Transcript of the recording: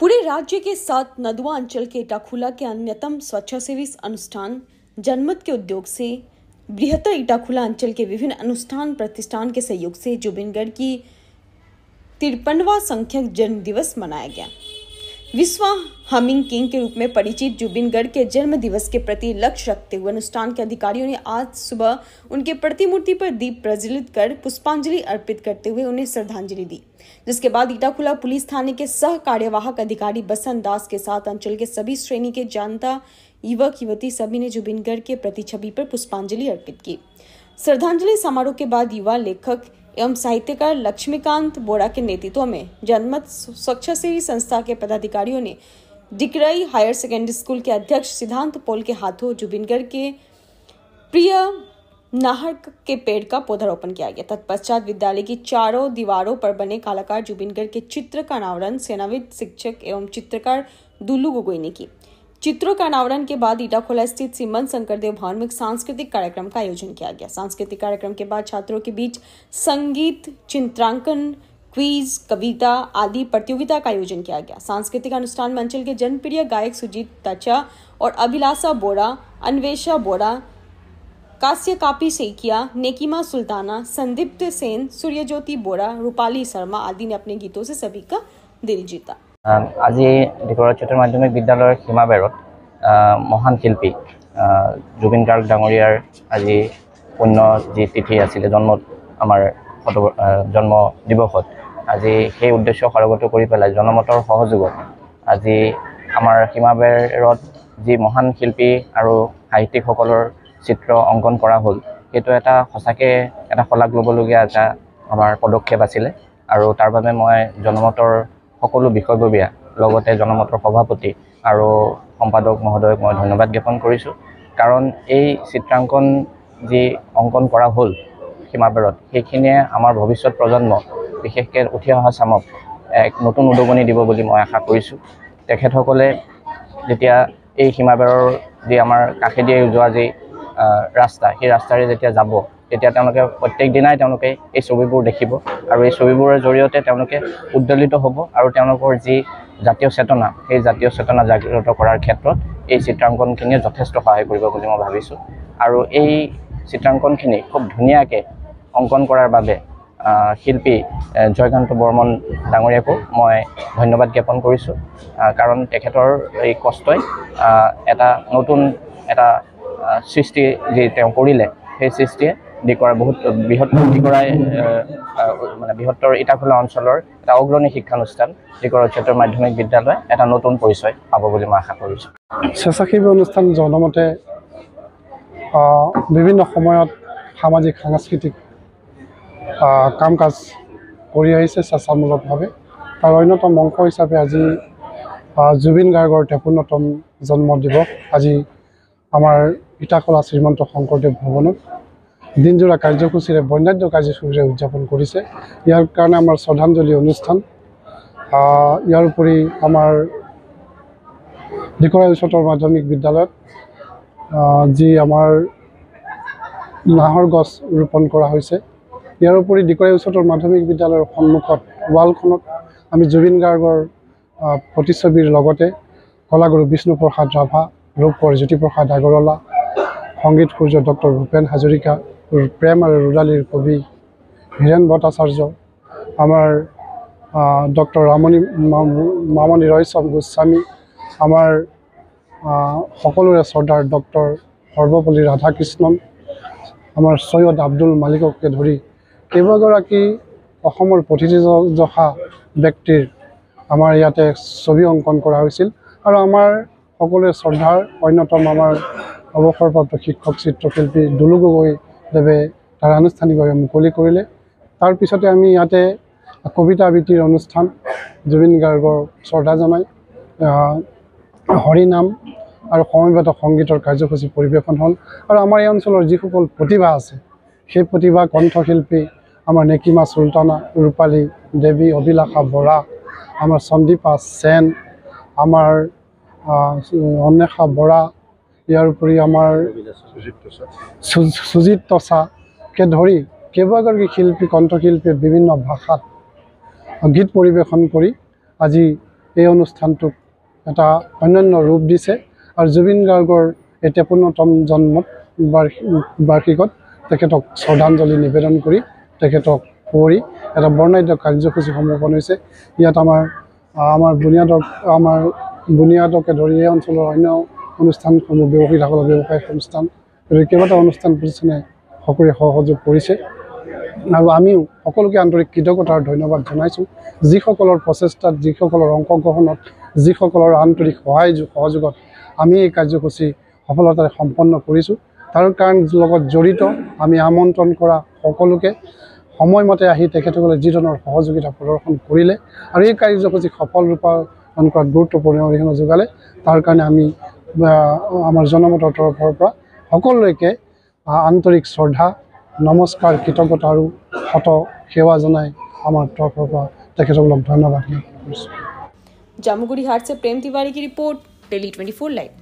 पूरे राज्य के 7 नदवा अंचल के इटाखुला के अन्यतम स्वच्छासेवी अनुष्ठान जनमत के उद्योग से बृहत्तर इटाखुला अंचल के विभिन्न अनुष्ठान प्रतिष्ठान के सहयोग से जुबिनगढ़ की 53वां संख्यक जन्म दिवस मनाया गया। विश्व हमिंग किंग के रूप में परिचित जुबिनगढ़ के जन्म दिवस के प्रति लक्ष्य रखते हुए अनुष्ठान के अधिकारियों ने आज सुबह उनके प्रतिमूर्ति पर दीप प्रज्वलित कर पुष्पांजलि अर्पित करते हुए उन्हें श्रद्धांजलि दी, जिसके बाद इटाखुला पुलिस थाने के सह कार्यवाहक अधिकारी बसंत दास के साथ अंचल के सभी श्रेणी के जनता, युवक युवती सभी ने जुबिनगढ़ के प्रति छवि पर पुष्पांजलि अर्पित की। श्रद्धांजलि समारोह के बाद युवा लेखक एवं साहित्यकार लक्ष्मीकांत बोरा के नेतृत्व में जनमत स्वच्छासेवी संस्था के पदाधिकारियों ने डिकराई हायर सेकेंडरी स्कूल के अध्यक्ष सिद्धांत पोल के हाथों जुबिनगढ़ के प्रिय नाहर के पेड़ का पौधारोपण किया गया। तत्पश्चात विद्यालय की चारों दीवारों पर बने कलाकार जुबिनगढ़ के चित्र का अनावरण सेनाविद शिक्षक एवं चित्रकार दुल्लू गोगोई ने की। चित्रों का अनावरण के बाद इटाखुला स्थित श्रीमंत शंकरदेव भवन में सांस्कृतिक कार्यक्रम का आयोजन किया गया। सांस्कृतिक कार्यक्रम के बाद छात्रों के बीच संगीत, चित्रांकन, क्विज, कविता आदि प्रतियोगिता का आयोजन किया गया। सांस्कृतिक अनुष्ठान में अंचल के जनप्रिय गायक सुजीत तचा और अभिलाषा बोरा, अन्वेषा बोरा, कास्य कापी सेकिया, नेकिमा सुल्ताना, संदीप्त सेन, सूर्यज्योति बोरा, रूपाली शर्मा आदि ने अपने गीतों से सभी का दिल जीता। আজি ডিকৰা উচ্চতৰ মাধ্যমিক বিদ্যালয়ৰ সীমাবেৰত মহান শিল্পী জুবিন গাৰ্গ ডাঙৰীয়াৰ আজি পুণ্য যি তিথি আছিল আমাৰ জন্ম দিৱসত আজি সেই উদ্দেশ্য সৰগত কৰি পেলাই জনমতৰ সহযোগত আজি আমাৰ সীমাবেৰত যি মহান শিল্পী আৰু সাহিত্যিকসকলৰ চিত্ৰ অংকন কৰা হ'ল সেইটো এটা সঁচাকে এটা শলাগ ল'বলগীয়া এটা আমাৰ পদক্ষেপ আছিল আৰু তাৰ বাবে মই জনমতৰ সকলো বিষয়ববীয়া লগতে জনমতৰ সভাপতি আৰু সম্পাদক মহোদয়ক মই ধন্যবাদ জ্ঞাপন কৰিছোঁ কাৰণ এই চিত্ৰাংকন যি অংকন কৰা হ'ল সীমাবেৰত সেইখিনিয়ে আমাৰ ভৱিষ্যত প্ৰজন্ম বিশেষকৈ উঠি অহা চামক এক নতুন উদগনি দিব বুলি মই আশা কৰিছোঁ। তেখেতসকলে যেতিয়া এই সীমাবেৰৰ যি আমাৰ কাষেদি যোৱা যি ৰাস্তা সেই ৰাস্তাৰে যেতিয়া যাব তেতিয়া তেওঁলোকে প্ৰত্যেক দিনাই তেওঁলোকে এই ছবিবোৰ দেখিব আৰু এই ছবিবোৰৰ জৰিয়তে তেওঁলোকে উদ্দলিত হ'ব আৰু তেওঁলোকৰ যি জাতীয় চেতনা সেই জাতীয় চেতনা জাগ্ৰত কৰাৰ ক্ষেত্ৰত এই চিত্ৰাংকনখিনিয়ে যথেষ্ট সহায় কৰিব বুলি মই ভাবিছোঁ আৰু এই চিত্ৰাংকনখিনি খুব ধুনীয়াকৈ অংকন কৰাৰ বাবে শিল্পী জয়কান্ত বৰ্মন ডাঙৰীয়াকো মই ধন্যবাদ জ্ঞাপন কৰিছোঁ কাৰণ তেখেতৰ এই কষ্টই এটা নতুন এটা সৃষ্টি যি তেওঁ কৰিলে সেই সৃষ্টিয়ে ডিকৰা বহুত বৃহত্তৰ ইটাখুলা অঞ্চলৰ এটা অগ্ৰণী শিক্ষানুষ্ঠান ডিকৰা উচ্চতৰ মাধ্যমিক বিদ্যালয় এটা নতুন পৰিচয় পাব বুলি মই আশা কৰিছোঁ। স্বেচ্ছাসেৱী অনুষ্ঠান জনমতে বিভিন্ন সময়ত সামাজিক সাংস্কৃতিক কাম কাজ কৰি আহিছে স্বেচ্ছামূলকভাৱে। তাৰ অন্যতম অংশ হিচাপে আজি জুবিন গাৰ্গৰ 53তম জন্ম দিৱস আজি আমাৰ ইটাখুলা শ্ৰীমন্ত শংকৰদেৱ ভৱনত দিনজোৰা কাৰ্যসূচীৰে বৰ্ণাঢ্য কাৰ্যসূচীৰে উদযাপন কৰিছে। ইয়াৰ কাৰণে আমাৰ শ্ৰদ্ধাঞ্জলি অনুষ্ঠান ইয়াৰ উপৰি আমাৰ ডিকৰা উচ্চতৰ মাধ্যমিক বিদ্যালয়ত যি আমাৰ নাহৰ গছ ৰোপণ কৰা হৈছে। ইয়াৰ উপৰি ডিকৰা উচ্চতৰ মাধ্যমিক বিদ্যালয়ৰ সন্মুখত ৱালখনত আমি জুবিন গাৰ্গৰ প্ৰতিচ্ছবিৰ লগতে কলাগুৰু বিষ্ণুপ্ৰসাদ ৰাভা, ৰূপকোঁৱৰ জ্যোতিপ্ৰসাদ আগৰৱালা, সংগীত সূৰ্য ডক্টৰ ভূপেন হাজৰিকা, প্ৰেম আৰু ৰুদালিৰ কবি হীৰেণ ভট্টাচাৰ্য, আমাৰ ডক্টৰ মামণি ৰয়চম গোস্বামী, আমাৰ সকলোৰে শ্ৰদ্ধাৰ ডক্টৰ সৰ্বপল্লী ৰাধাকৃষ্ণন, আমাৰ সৈয়দ আব্দুল মালিককে ধৰি কেইবাগৰাকী অসমৰ প্ৰতিথিজহা ব্যক্তিৰ আমাৰ ইয়াতে ছবি অংকন কৰা হৈছিল আৰু আমাৰ সকলোৰে শ্ৰদ্ধাৰ অন্যতম আমাৰ অৱসৰপ্ৰাপ্ত শিক্ষক চিত্ৰশিল্পী দুলু গগৈ দেৱে তাৰ আনুষ্ঠানিকভাৱে মুকলি কৰিলে। তাৰ পিছতে আমি ইয়াতে কবিতা আবৃত্তিৰ অনুষ্ঠান জুবিন গাৰ্গৰ শ্ৰদ্ধা জনাই হৰিনাম আৰু সমবেত সংগীতৰ কাৰ্যসূচী পৰিৱেশন হ'ল আৰু আমাৰ এই অঞ্চলৰ যিসকল প্ৰতিভা আছে সেই প্ৰতিভা কণ্ঠশিল্পী আমাৰ নেকিমা চুলতানা, ৰূপালী দেৱী, অভিলাষা বৰা, আমাৰ সন্দীপা সেন, আমাৰ অন্বেষা বৰা, ইয়াৰ উপৰি আমাৰ সুজিত তচাকে ধৰি কেইবাগৰাকী শিল্পী কণ্ঠশিল্পীয়ে বিভিন্ন ভাষাত গীত পৰিৱেশন কৰি আজি এই অনুষ্ঠানটোক এটা অন্যান্য ৰূপ দিছে আৰু জুবিন গাৰ্গৰ এই 53তম জন্মত বাৰ্ষিকত তেখেতক শ্ৰদ্ধাঞ্জলি নিবেদন কৰি তেখেতক কৰি এটা বৰ্ণাঢ্য কাৰ্যসূচী সমাপন হৈছে। ইয়াত আমাৰ বুনিয়াদকে ধৰি এই অঞ্চলৰ অন্য অনুষ্ঠানসমূহ ব্যৱসায়ীসকলৰ ব্যৱসায়িক অনুষ্ঠান কেইবাটাও অনুষ্ঠান প্ৰতিষ্ঠানে সকলোৱে সহযোগ কৰিছে আৰু আমিও সকলোকে আন্তৰিক কৃতজ্ঞতা আৰু ধন্যবাদ জনাইছোঁ যিসকলৰ প্ৰচেষ্টাত যিসকলৰ অংশগ্ৰহণত যিসকলৰ আন্তৰিক সহযোগত আমি এই কাৰ্যসূচী সফলতাৰে সম্পন্ন কৰিছোঁ। তাৰ লগত জড়িত আমি আমন্ত্ৰণ কৰা সকলোকে সময়মতে আহি তেখেতসকলে যি ধৰণৰ সহযোগিতা প্ৰদৰ্শন কৰিলে আৰু এই কাৰ্যসূচী সফল ৰূপায়ণ কৰাত গুৰুত্বপূৰ্ণ অৰিহণা যোগালে তাৰ কাৰণে আমি আমাৰ জনমতৰ তৰফৰ পৰা সকলোকে আন্তৰিক শ্ৰদ্ধা নমস্কাৰ কৃতজ্ঞতা আৰু শত সেৱা জনাই আমাৰ তৰফৰ পৰা তেখেতসকলক ধন্যবাদ জ্ঞাপন কৰিছোঁ। जामुगुड़ी हाट से प्रेम तिवारी की रिपोर्ट, डेली 24 लाइव।